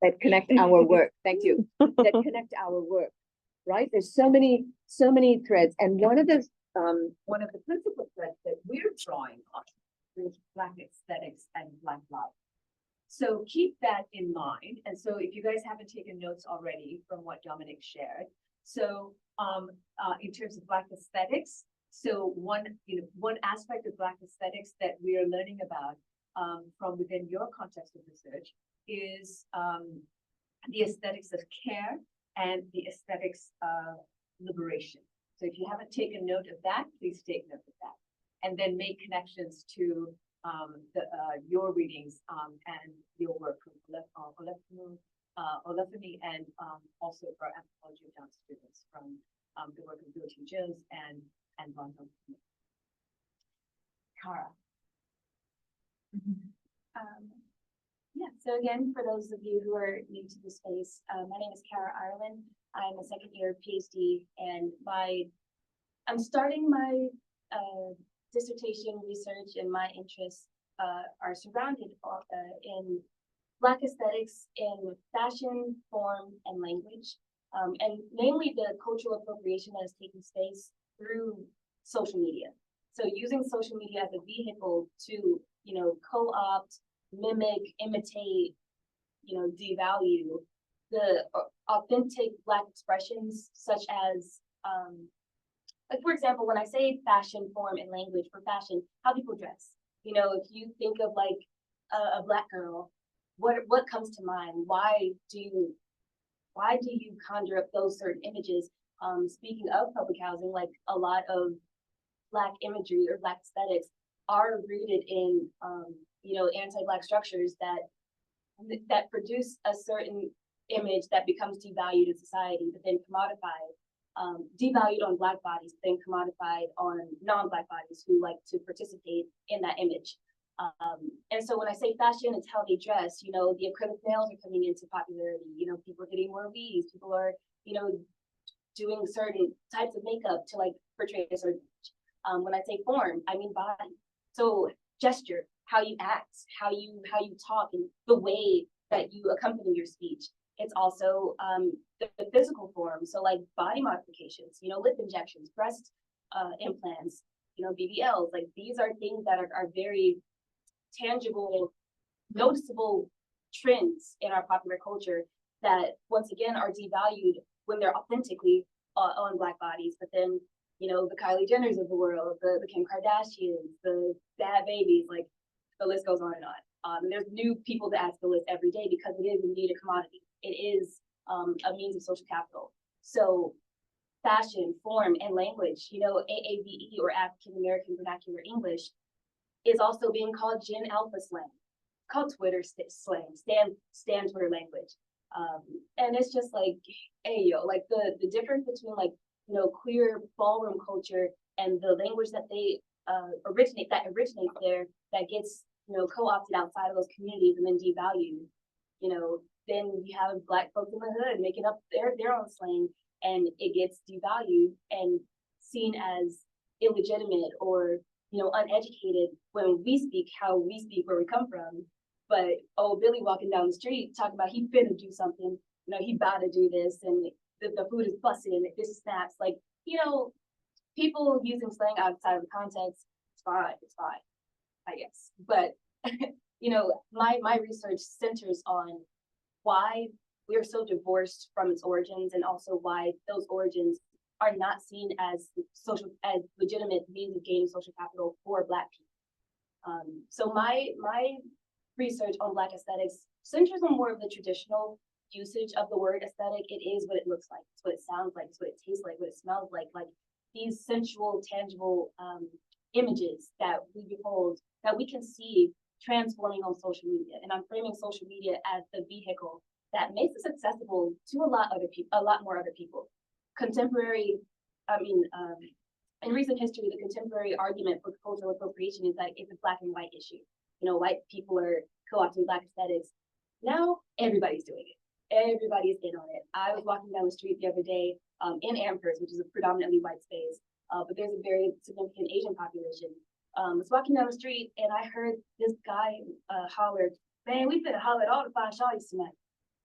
that connect our work. Thank you. That connect our work, right? There's so many threads, and one of the principal threads that we're drawing on is Black aesthetics and Black life. So keep that in mind. And so if you guys haven't taken notes already from what Dominic shared, so in terms of Black aesthetics, so one aspect of Black aesthetics that we are learning about from within your context of research is the aesthetics of care and the aesthetics of liberation. So if you haven't taken note of that, please take note of that, and then make connections to your readings and your work from Olefemi and also for anthropology of Down students from the work of WGS and Ron. Kara. Yeah, so again, for those of you who are new to the space, my name is Kara Ireland. I'm a second year PhD, and I'm starting my dissertation research, and my interests are surrounded in Black aesthetics in fashion, form, and language, and namely the cultural appropriation that is taking place through social media. So using social media as a vehicle to, co-opt, mimic, imitate, devalue the authentic Black expressions, such as, like, for example, when I say fashion, form, and language for fashion, how people dress. If you think of like a Black girl, what comes to mind? Why do you conjure up those certain images? Speaking of public housing, like a lot of Black imagery or Black aesthetics are rooted in, anti-Black structures that produce a certain image that becomes devalued in society, but then commodified, devalued on Black bodies, then commodified on non-Black bodies who like to participate in that image. And so when I say fashion, it's how they dress. The acrylic nails are coming into popularity. People are getting more weaves. People are, doing certain types of makeup to like portray a certain image. When I say form, I mean body. So gesture, how you act, how you talk, and the way that you accompany your speech. It's also the physical form. So like body modifications, lip injections, breast implants, BBLs. Like these are things that are very tangible, noticeable trends in our popular culture that once again are devalued when they're authentically on Black bodies. But then, the Kylie Jenners of the world, the Kim Kardashians, the bad babies, like the list goes on and on. And there's new people to add to the list every day because it is indeed a commodity. It is a means of social capital. So fashion, form, and language, AAVE or African American Vernacular English is also being called Gen Alpha slang, called Twitter slang, Stan Twitter language. And it's just like, hey, like the difference between like, queer ballroom culture and the language that they originates there, that gets, co-opted outside of those communities and then devalued, then you have Black folks in the hood making up their own slang, and it gets devalued and seen as illegitimate or, uneducated when we speak how we speak where we come from. But Billy walking down the street talking about he finna do something, he about to do this, and the food is busting, this snaps. Like, people using slang outside of the context, it's fine, I guess. But my research centers on why we are so divorced from its origins, and also why those origins are not seen as legitimate means of gaining social capital for Black people. So my research on Black aesthetics centers on more of the traditional usage of the word aesthetic. It is what it looks like, it's what it sounds like, it's what it tastes like, what it smells like these sensual, tangible images that we behold, that we can see transforming on social media. And I'm framing social media as the vehicle that makes this accessible to a lot more other people. In recent history, the contemporary argument for cultural appropriation is that it's a Black and white issue. White people are co-opting Black aesthetics. Now everybody's doing it. Everybody's in on it. I was walking down the street the other day in Amherst, which is a predominantly white space, but there's a very significant Asian population. I was walking down the street and I heard this guy holler, "Man, we finna holler at all the fine shawties tonight."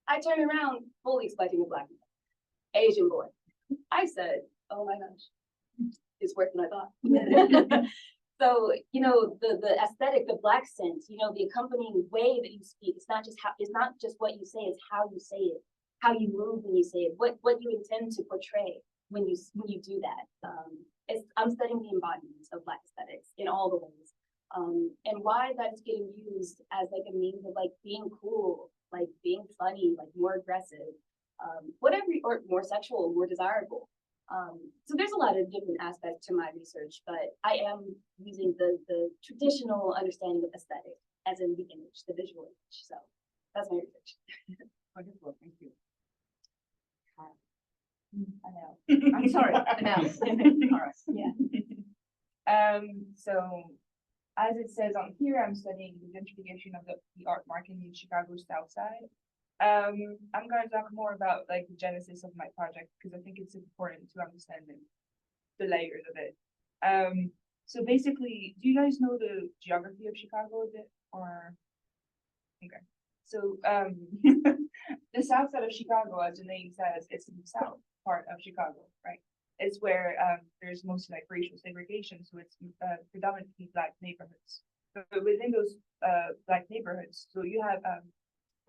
I turned around, fully expecting a black man, Asian boy. I said, oh my gosh, it's worse than I thought. So, you know, the aesthetic, the black sense, you know, the accompanying way that you speak, it's not just what you say, it's how you say it, how you move when you say it, what you intend to portray when you do that. I'm studying the embodiment of black aesthetics in all the ways. And why that's getting used as like a means of like being cool, like being funny, like more aggressive, whatever, or more sexual, more desirable. So there's a lot of different aspects to my research, but I am using the traditional understanding of aesthetic as in the image, the visual image. So that's my research. Wonderful, thank you. I know. I'm sorry, I know. All right. Yeah. So as it says on here, I'm studying the gentrification of the art market in Chicago's South Side. I'm going to talk more about like the genesis of my project because I think it's important to understand the layers of it. So basically, do you guys know the geography of Chicago a bit? Or okay. So the south side of Chicago, as the name says, it's the south part of Chicago, right? It's where there's mostly like racial segregation, so it's predominantly black neighborhoods. But within those black neighborhoods, so you have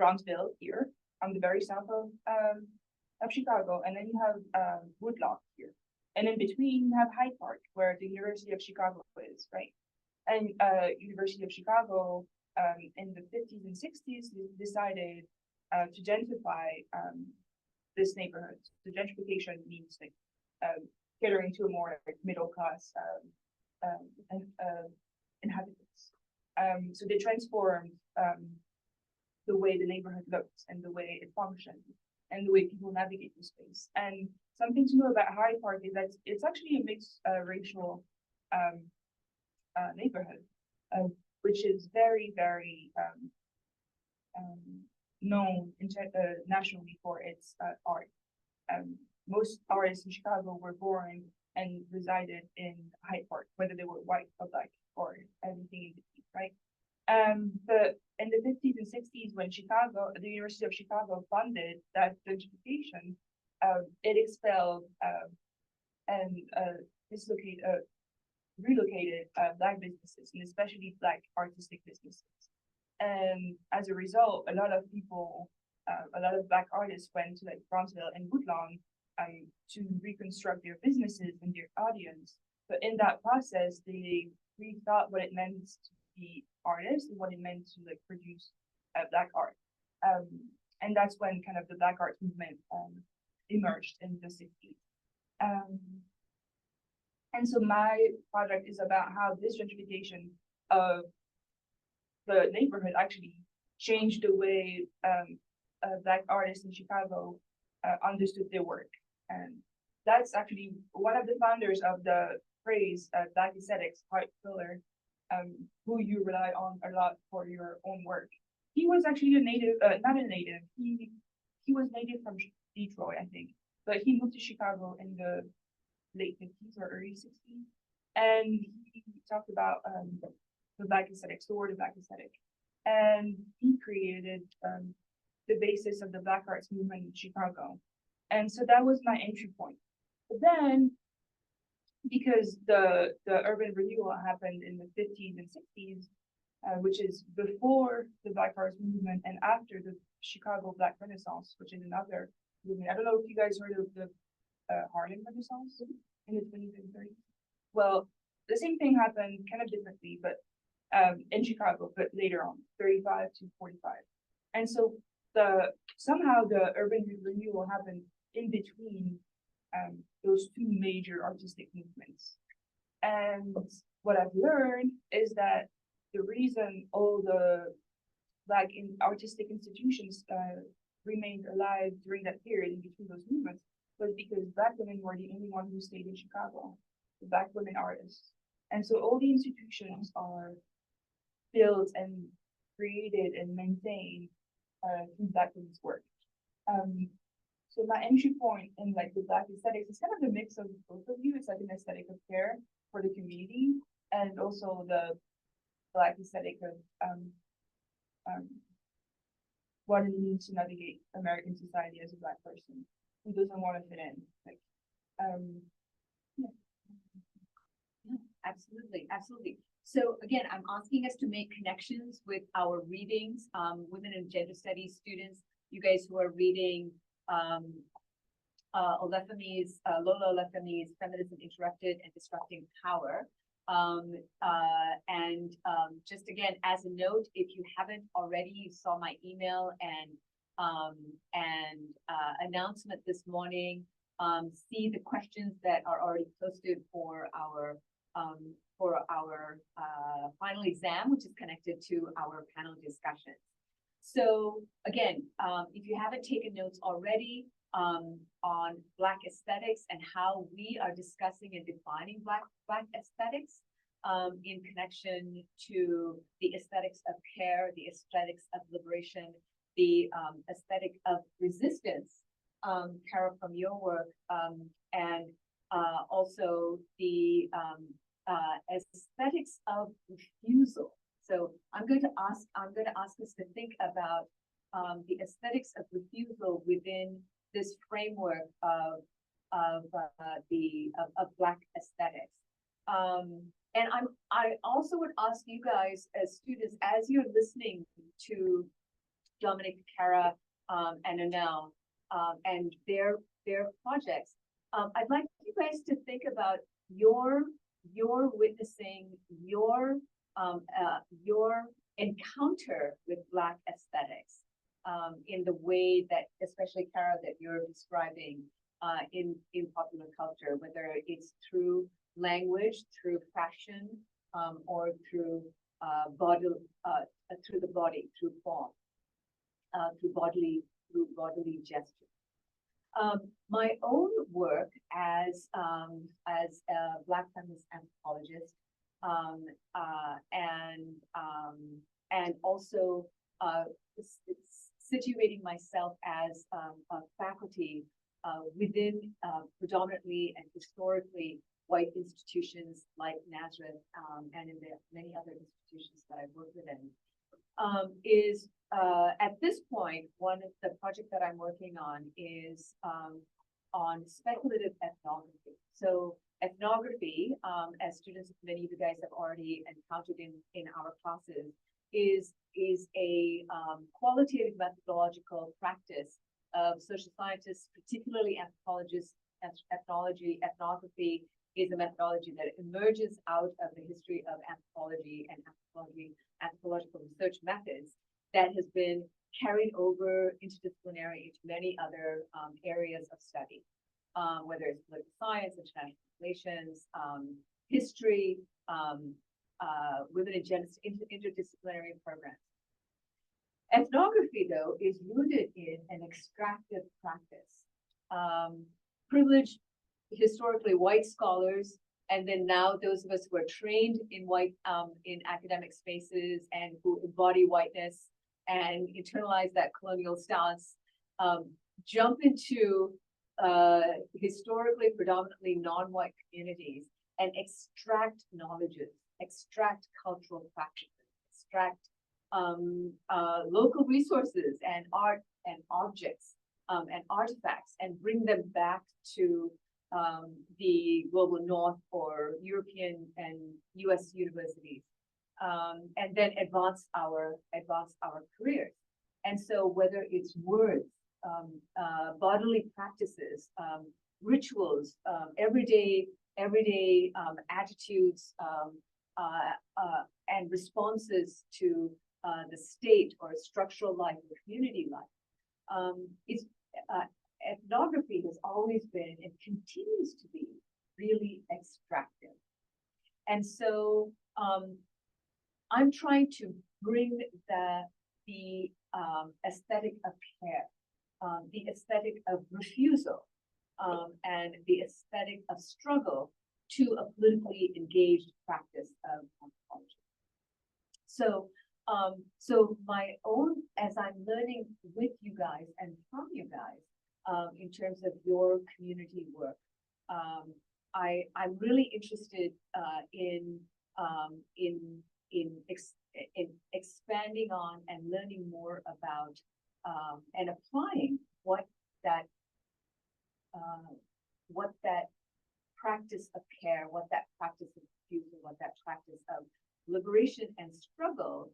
Bronzeville here on the very south of Chicago, and then you have Woodloch here, and in between you have Hyde Park, where the University of Chicago is, right? And University of Chicago in the 50s and 60s decided to gentrify this neighborhood. So gentrification means like catering to a more like, middle class inhabitants. So they transformed the way the neighborhood looks and the way it functions and the way people navigate the space. And something to know about Hyde Park is that it's actually a mixed racial neighborhood, which is very, very known nationally for its art. Most artists in Chicago were born and resided in Hyde Park, whether they were white or black or anything in between, right? But in the 50s and 60s, when the University of Chicago funded that gentrification, it expelled and relocated black businesses, and especially black artistic businesses. And as a result, a lot of black artists went to like Bronzeville and Woodlawn to reconstruct their businesses and their audience. But in that process, they rethought what it meant to be artists and what it meant to like produce black art. And that's when kind of the black art movement emerged in the 60s. And so my project is about how this gentrification of the neighborhood actually changed the way black artists in Chicago understood their work. And that's actually one of the founders of the phrase black aesthetics, Hart Fuller, who you rely on a lot for your own work. He was actually not a native, he was native from Detroit, I think, but he moved to Chicago in the late 50s or early 60s. And he talked about the black aesthetics, the word of black aesthetic. And he created the basis of the black arts movement in Chicago. And so that was my entry point. But then, because the urban renewal happened in the 50s and 60s, which is before the black arts movement and after the Chicago Black Renaissance, which is another movement. I don't know if you guys heard of the Harlem Renaissance in the 20s and 30s. Well, the same thing happened kind of differently, but in Chicago, but later on, 35 to 45. And so somehow the urban renewal happened in between those two major artistic movements. And what I've learned is that the reason all the black artistic institutions remained alive during that period in between those movements was because black women were the only one who stayed in Chicago, the black women artists. And so all the institutions are built and created and maintained through black women's work. So my entry point in like the black aesthetics is kind of a mix of both of you. It's like an aesthetic of care for the community and also the black aesthetic of what it means to navigate American society as a Black person who doesn't want to fit in. Like, Yeah, absolutely, absolutely. So again, I'm asking us to make connections with our readings, women and gender studies students, you guys who are reading Lola Olefemi's Feminism Interrupted and Disrupting Power. Just again, as a note, if you haven't already, you saw my email and announcement this morning. See the questions that are already posted for our final exam, which is connected to our panel discussions. So again, if you haven't taken notes already on Black aesthetics and how we are discussing and defining Black aesthetics in connection to the aesthetics of care, the aesthetics of liberation, the aesthetic of resistance, Kara, from your work, and also the aesthetics of refusal. So I'm going to ask us to think about the aesthetics of refusal within this framework of Black aesthetics. And I also would ask you guys as students, as you're listening to Dominic, Kara, and Anel, and their projects, I'd like you guys to think about your witnessing your encounter with Black aesthetics in the way that, especially Kara, that you're describing in popular culture, whether it's through language, through fashion, or through through the body, through form, through bodily gesture. My own work as a Black feminist anthropologist, and also situating myself as a faculty within predominantly and historically white institutions like Nazareth, and in the many other institutions that I've worked within, is at this point, one of the project that I'm working on is on speculative ethnography. So ethnography, as students, many of you guys have already encountered in our classes, is a qualitative methodological practice of social scientists, particularly anthropologists. Ethnography is a methodology that emerges out of the history of anthropology and anthropological research methods that has been carried over interdisciplinary into many other areas of study, whether it's political science, international relations, history, women and gender, interdisciplinary programs. Ethnography, though, is rooted in an extractive practice. Privileged, historically white scholars, and then now those of us who are trained in in academic spaces and who embody whiteness and internalize that colonial stance, jump into historically predominantly non-white communities and extract knowledges, extract cultural practices, extract local resources and art and objects and artifacts, and bring them back to the global north or European and US universities, and then advance our careers. And so whether it's words, bodily practices, rituals, everyday attitudes, and responses to the state or structural life or community life, ethnography has always been and continues to be really extractive. And so I'm trying to bring the aesthetic of care, the aesthetic of refusal, and the aesthetic of struggle to a politically engaged practice of anthropology. So, so my own, as I'm learning with you guys and from you guys, in terms of your community work, I'm really interested in expanding on and learning more about and applying what that practice of care, what that practice of fusion, what that practice of liberation and struggle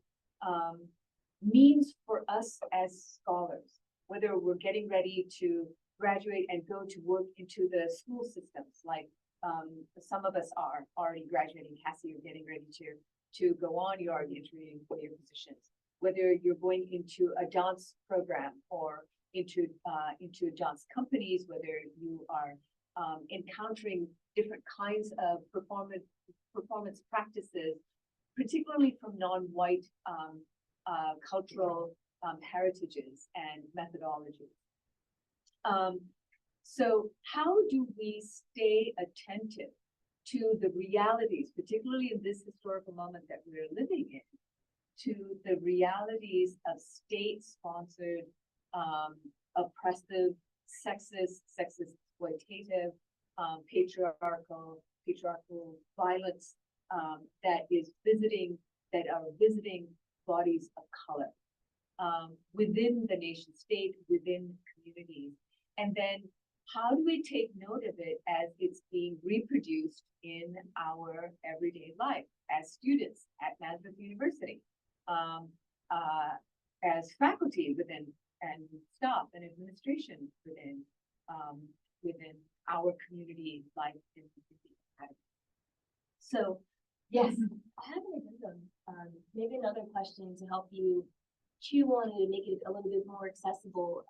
means for us as scholars, whether we're getting ready to graduate and go to work into the school systems, like some of us are already graduating. Cassie, you're getting ready to go on. You're already interviewing for your positions. Whether you're going into a dance program or into dance companies, whether you are encountering different kinds of performance practices, particularly from non-white cultural heritages and methodologies. So how do we stay attentive to the realities, particularly in this historical moment that we're living in, to the realities of state-sponsored, oppressive, sexist, exploitative, patriarchal violence that are visiting bodies of color within the nation state, within communities, and then how do we take note of it as it's being reproduced in our everyday life as students at Nazareth University, as faculty within, and staff and administration within our community life in the academy. So, yes. I have an addendum. Maybe another question to help you chew on it and make it a little bit more accessible.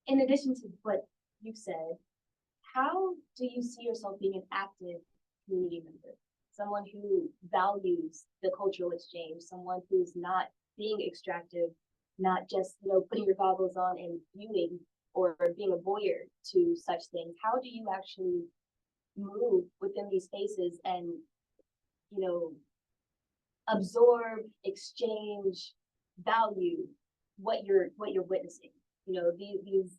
In addition to what you've said, how do you see yourself being an active community member? Someone who values the cultural exchange, someone who's not being extractive, not just, putting your goggles on and viewing or being a voyeur to such things. How do you actually move within these spaces and, absorb, exchange, value what you're witnessing? These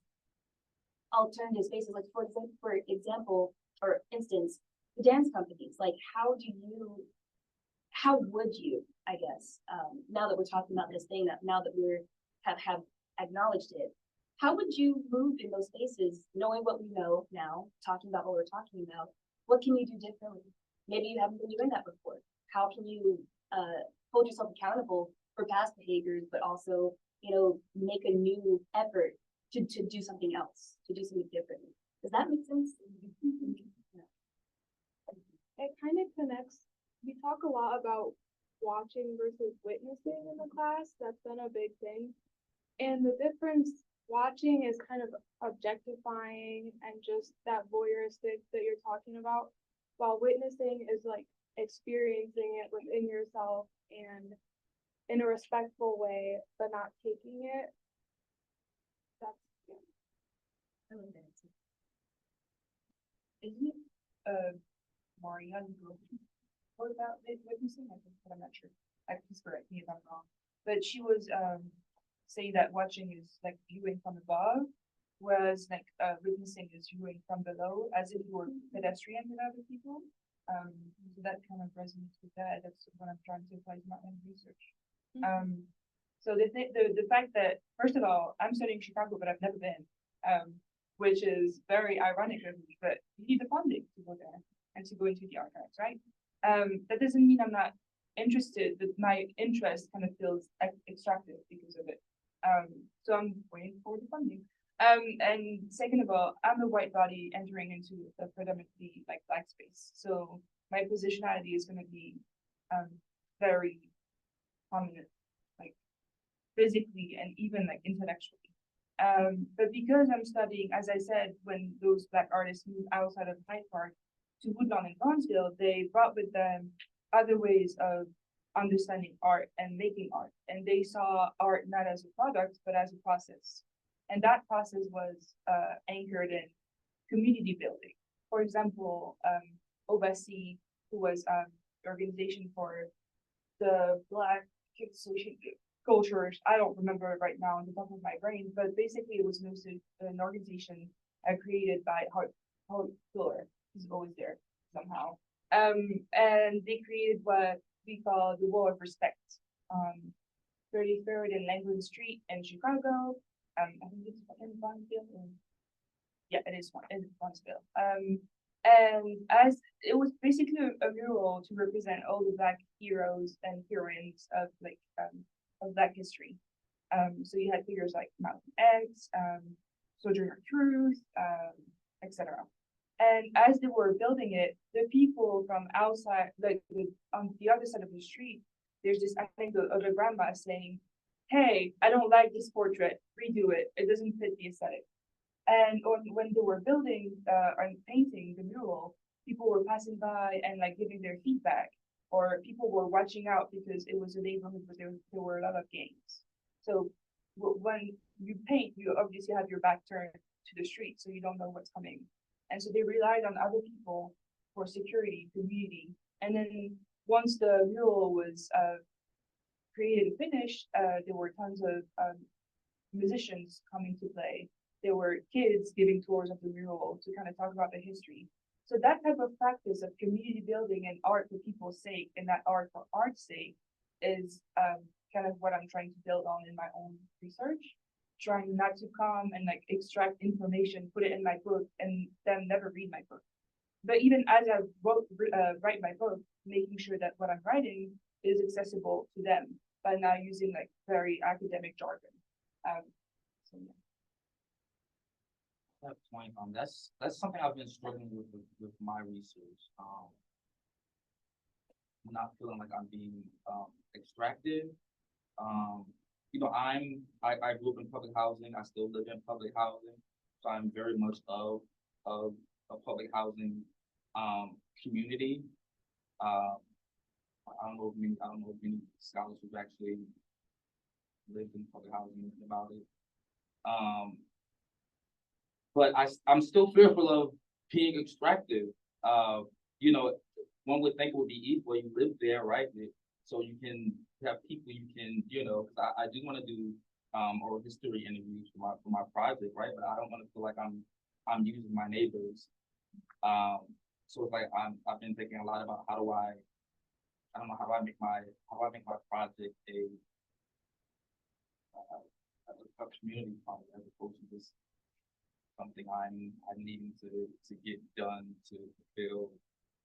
alternative spaces, like for example, or instance, the dance companies, like how would you, I guess, now that we're talking about this thing, that now that we're have acknowledged it, how would you move in those spaces, knowing what we know now, talking about what we're talking about? What can you do differently? Maybe you haven't been doing that before. How can you hold yourself accountable for past behaviors, but also, make a new effort to do something else, to do something differently? Does that make sense? It kind of connects. We talk a lot about watching versus witnessing in the class. That's been a big thing. And the difference, watching is kind of objectifying and just that voyeuristic that you're talking about, while witnessing is like experiencing it within yourself and in a respectful way, but not taking it. That's, yeah. I love that. Isn't it more young what about witnessing? I think, but I'm not sure. Please correct me if I'm wrong. But she was saying that watching is like viewing from above, whereas like witnessing is viewing from below, as if you were pedestrian with other people. So that kind of resonates with that. That's what I'm trying to apply to my own research. So the fact that, first of all, I'm studying Chicago, but I've never been, which is very ironic of me, but you need the funding to go there and to go into the archives, right? That doesn't mean I'm not interested, but my interest kind of feels extractive because of it. So I'm waiting for the funding. And second of all, I'm a white body entering into a predominantly like black space. So my positionality is going to be very prominent, like physically and even like intellectually. But because I'm studying, as I said, when those black artists moved outside of Hyde Park to Woodlawn and Bronzeville, they brought with them other ways of understanding art and making art. And they saw art not as a product, but as a process. And that process was anchored in community building. For example, OBASI, who was the organization for the Black social cultures, I don't remember it right now on the top of my brain, but basically it was an organization created by Hart Fuller, who's always there somehow. And they created what we call the wall of respect. 33rd and Langland Street in Chicago. I think it's in Bonneville. Yeah, it's Bonneville. And as it was basically a mural to represent all the Black heroes and heroines of of Black history. So you had figures like Malcolm X, Sojourner Truth, etc. And as they were building it, the people from outside, on the other side of the street, there's this anecdote of a grandma saying, "Hey, I don't like this portrait, redo it. It doesn't fit the aesthetic." And when they were building and painting the mural, people were passing by and like giving their feedback, or people were watching out because it was a neighborhood where there were a lot of gangs. So when you paint, you obviously have your back turned to the street, so you don't know what's coming. And so they relied on other people for security, community. And then once the mural was created and finished, there were tons of musicians coming to play. There were kids giving tours of the mural to kind of talk about the history. So that type of practice of community building and art for people's sake and not art for art's sake is kind of what I'm trying to build on in my own research. Trying not to come and like extract information, put it in my book, and then never read my book. But even as I write my book, making sure that what I'm writing is accessible to them by not using like very academic jargon. So yeah. That point, that's something I've been struggling with my research. Not feeling like I'm being extracted. I grew up in public housing. I still live in public housing, so I'm very much of a public housing community. I don't know if many scholars who've actually lived in public housing about it. But I'm still fearful of being extractive. One would think it would be easy where you live there, right? So you can have people you can, because I do want to do oral history interviews for my project, right? But I don't want to feel like I'm using my neighbors. So it's like I've been thinking a lot about how do I make my project a community project as opposed to just something I'm needing to get done to fulfill,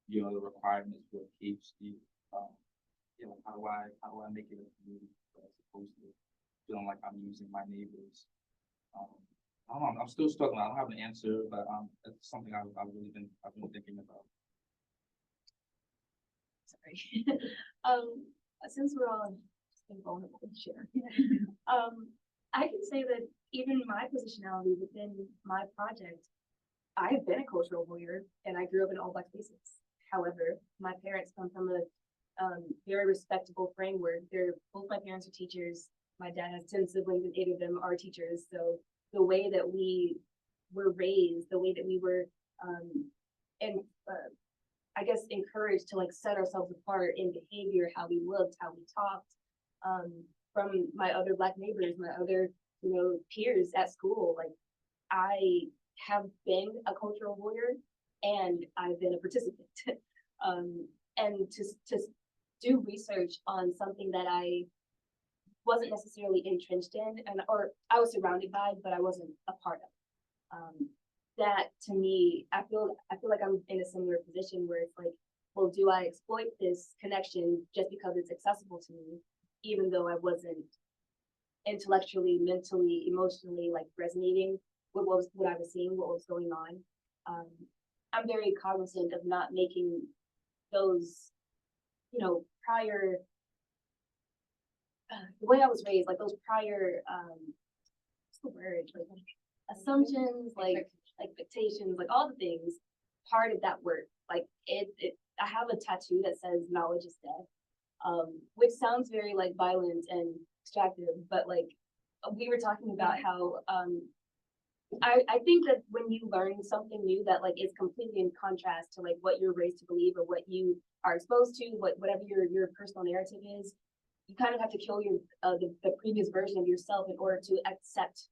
the requirements for a PhD. How do I make it a community as opposed to feeling like I'm using my neighbors? I don't know, I'm still struggling. I don't have an answer, but it's something I've been thinking about. Sorry. Since we're all just being vulnerable to share, I can say that even my positionality within my project, I have been a cultural warrior and I grew up in all Black spaces. However, my parents come from a very respectable framework. Both my parents are teachers. My dad has 10 siblings and 8 of them are teachers. So the way that we were raised, the way that we were, I guess, encouraged to like set ourselves apart in behavior, how we looked, how we talked, from my other Black neighbors, my other, peers at school. Like I have been a cultural warrior and I've been a participant. And to do research on something that I wasn't necessarily entrenched in, or I was surrounded by, but I wasn't a part of. That to me, I feel like I'm in a similar position where it's like, well, do I exploit this connection just because it's accessible to me, even though I wasn't intellectually, mentally, emotionally like resonating with what I was seeing, what was going on. I'm very cognizant of not making those, prior, the way I was raised, like those prior, what's the word, like assumptions, like expectations, like all the things, part of that work. Like I have a tattoo that says knowledge is death, which sounds very like violent and extractive, but like we were talking about how I think that when you learn something new that like is completely in contrast to like what you're raised to believe or what you are exposed to, whatever your personal narrative is, you kind of have to kill your the previous version of yourself in order to accept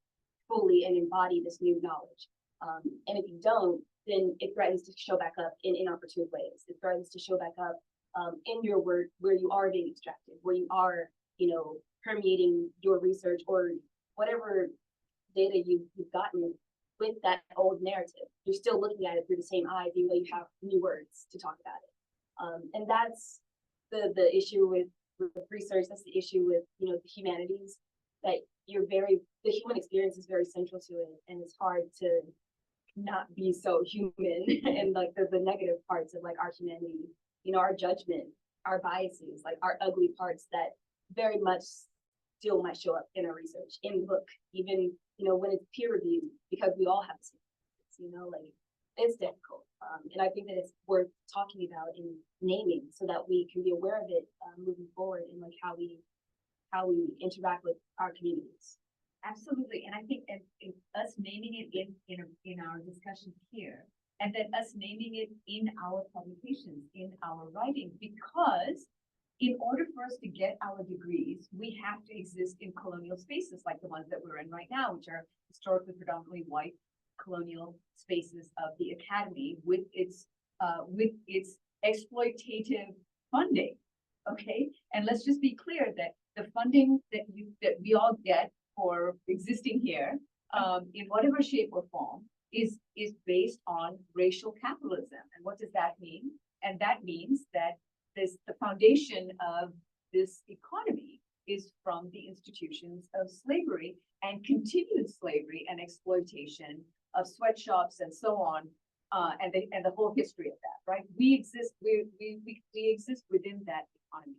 fully and embody this new knowledge. And if you don't, then it threatens to show back up in inopportune ways. It threatens to show back up in your work where you are being extracted, where you are permeating your research or whatever data you've gotten with that old narrative. You're still looking at it through the same eyes, even though you have new words to talk about it. And that's the issue with research. That's the issue with, the humanities, that the human experience is very central to it. And it's hard to not be so human and like the negative parts of like our humanity, our judgment, our biases, like our ugly parts that very much still might show up in our research, in book, even, when it's peer reviewed, because we all have the same, like it's difficult. And I think that it's worth talking about and naming so that we can be aware of it moving forward and like how we interact with our communities. Absolutely, and I think and us naming it in our discussion here, and then us naming it in our publications, in our writing, because in order for us to get our degrees, we have to exist in colonial spaces like the ones that we're in right now, which are historically predominantly white colonial spaces of the academy with its exploitative funding. Okay, and let's just be clear that the funding that we all get for existing here, in whatever shape or form, is based on racial capitalism. And what does that mean? And that means that the foundation of this economy is from the institutions of slavery and continued slavery and exploitation of sweatshops and so on, and the whole history of that, right? We exist within that economy.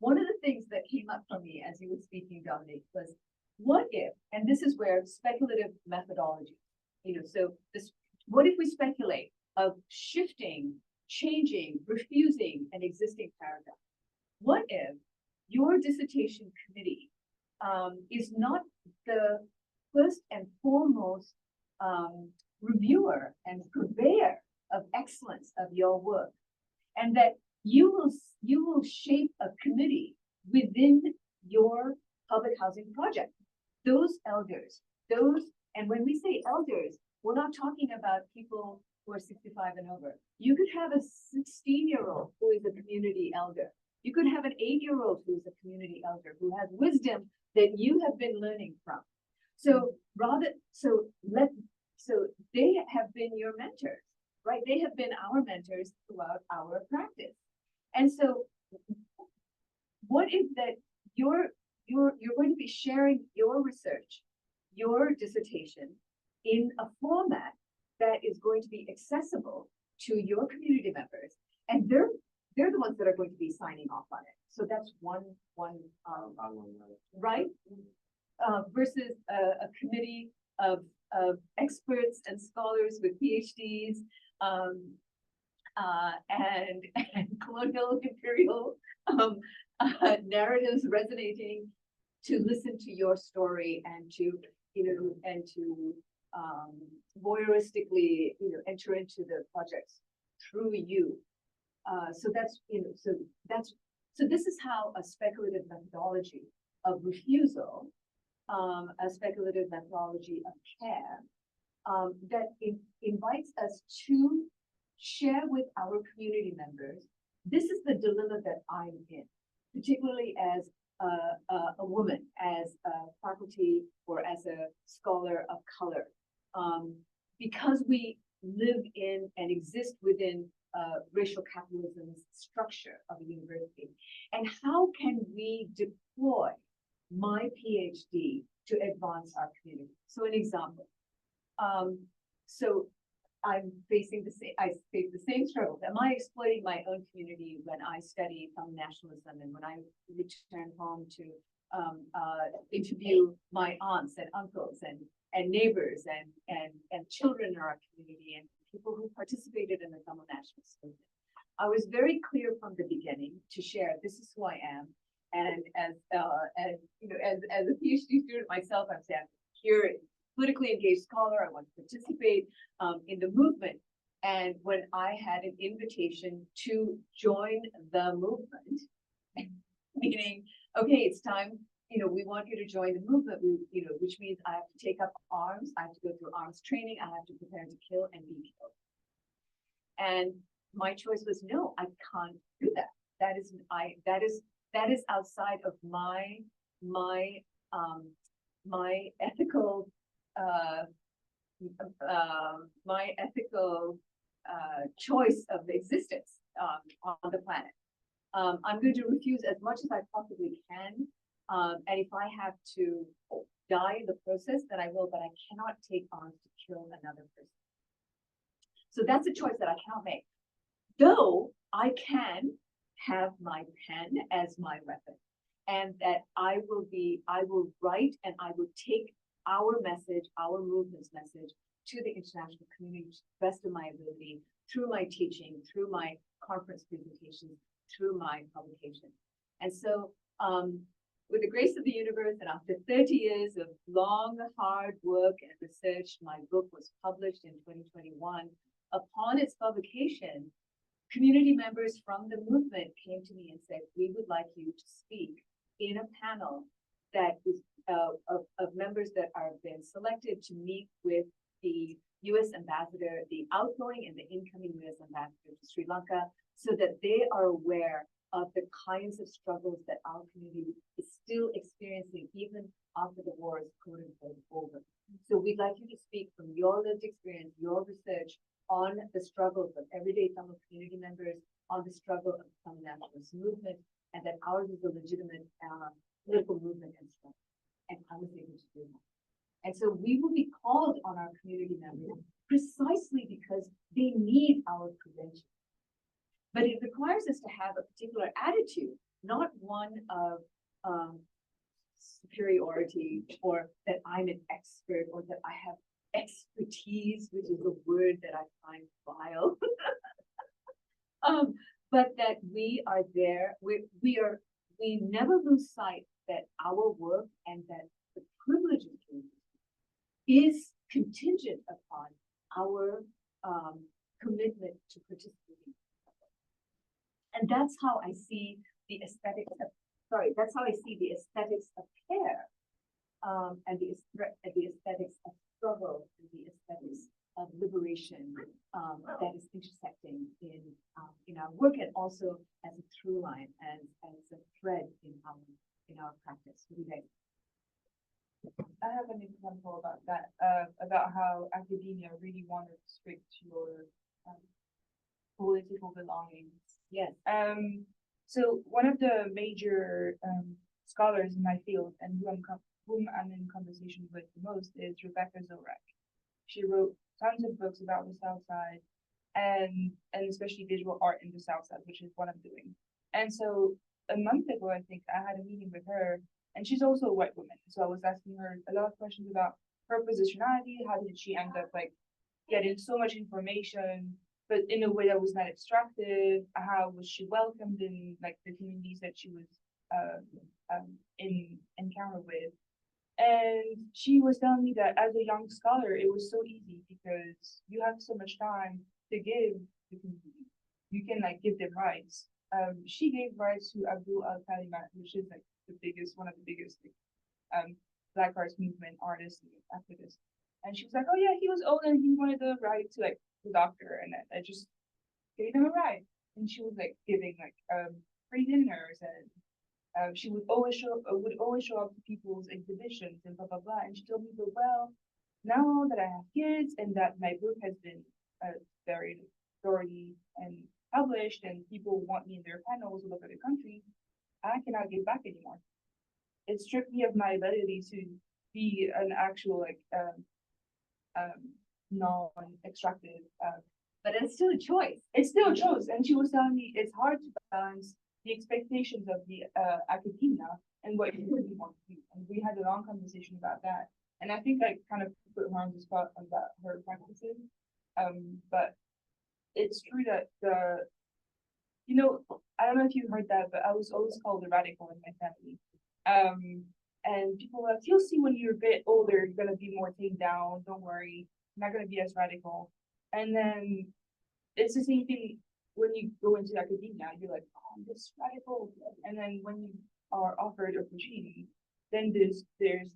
One of the things that came up for me as you were speaking, Dominique, was what if, and this is where speculative methodology, what if we speculate of shifting, changing, refusing an existing paradigm? What if your dissertation committee is not the first and foremost reviewer and purveyor of excellence of your work, and that you will shape a committee within your public housing project? Those elders, and when we say elders, we're not talking about people who are 65 and over. You could have a 16-year-old who is a community elder. You could have an 8-year-old who is a community elder who has wisdom that you have been learning from. So they have been your mentors, right? They have been our mentors throughout our practice. And so what if that you're going to be sharing your research, your dissertation in a format that is going to be accessible to your community members, and they're the ones that are going to be signing off on it. So that's one right? Versus a committee of experts and scholars with PhDs and colonial imperial narratives resonating to listen to your story and to voyeuristically enter into the projects through you. So this is how a speculative methodology of refusal, a speculative methodology of care, that invites us to share with our community members. This is the dilemma that I'm in, particularly as a woman, as a faculty, or as a scholar of color, because we live in and exist within racial capitalism's structure of a university. And how can we deploy my PhD to advance our community? So an example. So I'm facing I face the same struggles. Am I exploiting my own community when I study from nationalism and when I return home to interview my aunts and uncles and neighbors and children in our community and people who participated in the Tamil nationalist movement? I was very clear from the beginning to share this is who I am, and as a PhD student myself, I'm saying here, politically engaged scholar. I want to participate in the movement. And when I had an invitation to join the movement, meaning, okay, it's time, we want you to join the movement, which means I have to take up arms, I have to go through arms training, I have to prepare to kill and be killed. And my choice was, no, I can't do that. That is that is outside of my, my ethical, my ethical, choice of existence, on the planet. I'm going to refuse as much as I possibly can. And if I have to die in the process, then I will, but I cannot take arms to kill another person. So that's a choice that I cannot make. Though I can have my pen as my weapon, and that I will write and I will take our message, our movement's message to the international community to the best of my ability, through my teaching, through my conference presentations, through my publication. And so, with the grace of the universe, and after 30 years of long, hard work and research, my book was published in 2021. Upon its publication, community members from the movement came to me and said, we would like you to speak in a panel that is of members that are been selected to meet with the US ambassador, the outgoing and the incoming US ambassador to Sri Lanka, so that they are aware of the kinds of struggles that our community is still experiencing even after the war is quote unquote over. So we'd like you to speak from your lived experience, your research on the struggles of everyday Tamil community members, on the struggle of the Tamil nationalist movement, and that ours is a legitimate political movement and struggle. And I was able to do that. And so we will be called on our community members precisely because they need our prevention. But it requires us to have a particular attitude, not one of superiority, or that I'm an expert, or that I have expertise, which is a word that I find vile. But that we are there, we never lose sight that our work and that the privilege of doing this is contingent upon our commitment to participating. And that's how I see the aesthetics of, that's how I see the aesthetics of care, and the aesthetics of struggle, and the aesthetics of liberation, that is intersecting in our work, and also as a through line, as a thread in our practice. What do you guys? I have an example about that, about how academia really wanted to restrict your political belongings. Yes. So one of the major scholars in my field, and whom I'm in conversation with the most, is Rebecca Zorek. She wrote tons of books about the South Side, and especially visual art in the South Side, which is what I'm doing. And so a month ago, I think, I had a meeting with her, and she's also a white woman. So I was asking her a lot of questions about her positionality. How did she end up like getting so much information, but in a way that was not extractive? How was she welcomed in like the communities that she was in encounter with? And she was telling me that as a young scholar, it was so easy because you have so much time to give the community. You can like give them rights. She gave rights to Abdul Al-Kalimat, which is like one of the biggest Black Arts Movement artists and activists. And she was like, oh yeah, he was old and he wanted the right to like the doctor, and I just gave him a ride. And she was like giving like free dinners, and she would always show up to people's exhibitions and blah blah blah. And she told me, but well, now that I have kids and that my book has been very authority and published, and people want me in their panels all over the country, I cannot give back anymore. It stripped me of my ability to be an actual like non-extractive. But it's still a choice. It's still a choice, and she was telling me it's hard to balance the expectations of the academia and what you really want to do. And we had a long conversation about that. And I think I kind of put her on the spot about her practices. But it's true that I don't know if you heard that, but I was always called a radical in my family. And people were like, you'll see when you're a bit older, you're gonna be more taken down. Don't worry, you're not gonna be as radical. And then it's the same thing when you go into academia. You're like, oh, I'm this radical. And then when you are offered opportunity, then there's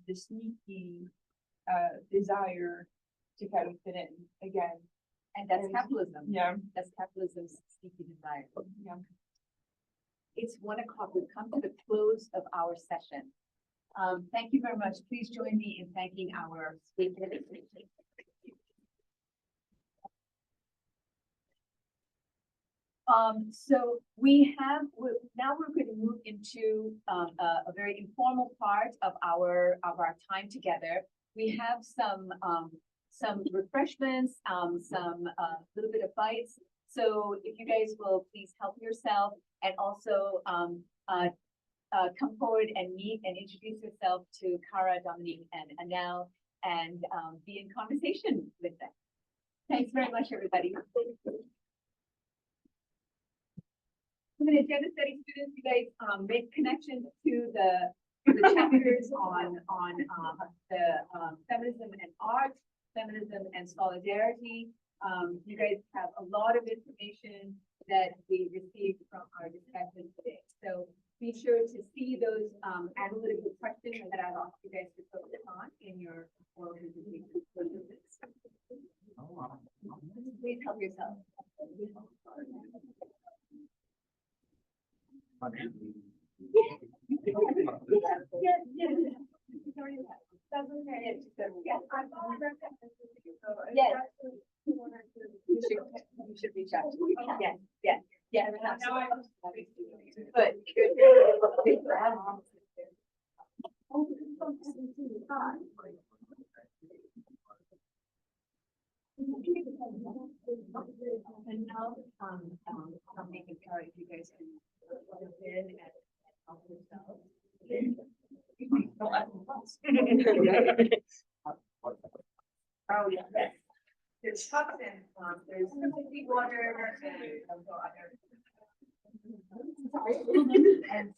this sneaky desire to kind of fit in again. And that's capitalism. Yeah. That's capitalism's sneaky desire. Yeah. It's 1 o'clock. We've come to the close of our session. Thank you very much. Please join me in thanking our speakers. So now we're going to move into a very informal part of our time together. We have some refreshments, some little bit of bites. So if you guys will please help yourself and also come forward and meet and introduce yourself to Cara, Dominique, and Anel, and be in conversation with them. Thanks very much, everybody. Some agenda study students, you guys make connections to the chapters on the feminism and art, feminism and solidarity. You guys have a lot of information that we received from our discussion today. So be sure to see those analytical questions that I've asked you guys to focus on in your oral presentation. Please help yourself. Yes. You should reach out to me. Yes. Good. And now, I'm making sure you guys can jump in and help yourselves. Oh, yeah. There's cups and, there's empty water and other. And